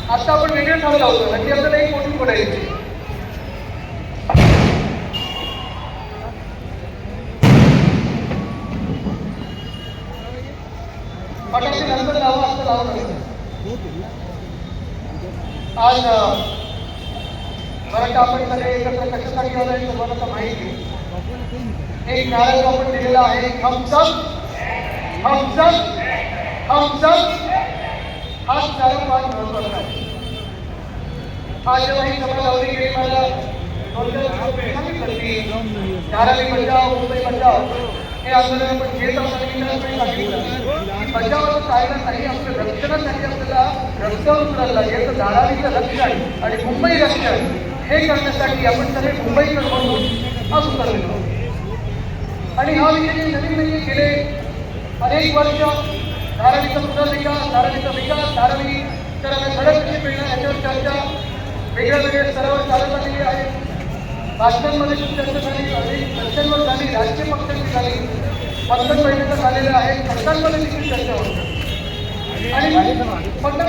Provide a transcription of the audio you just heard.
आता आपण वेगळे झाडं लावतो आणि आपल्याला एक मोठी पडायची. फटाके नंतर लावा, असं लावू नका. आज बरं का आपण सगळे एकत्र कशासाठी आलोय तुम्हाला तर माहिती. एक नारा जो आपण दिलेला आहे, हम सब हम सब हम सब, हाच नारा फार महत्वाचा आहे. आज जेव्हा ही सभा लावली गेली, मला सांगितलं की धारावी बचाव, मुंबई बचाव हे आंदोलन आपण घेत असताना बचावाचं कारण नाही, आपल्या रक्षणासाठी आपल्याला रस्त्यावर उतरायला लागेल. तर धारावीचं रक्षण आणि मुंबई रक्षण हे करण्यासाठी आपण सगळे मुंबईकर म्हणून आज उतरलेलो. आणि हा विषय नवीन नाही, गेले अनेक वर्ष धारावीचा पुनर्विकास, धारावीचा विकास, धारावी तर सडक कशी मिळणार याच्यावर चर्चा वेगळ्या वेगळ्या स्तरावर चालत आलेली आहे. भाषणांमध्ये चर्चा झाली, अनेक चर्चांवर झाली, राजकीय पक्षांची झाली, पंतप्रधानांचं झालेलं आहे, सरकारमध्ये देखील चर्चा होती. आणि फक्त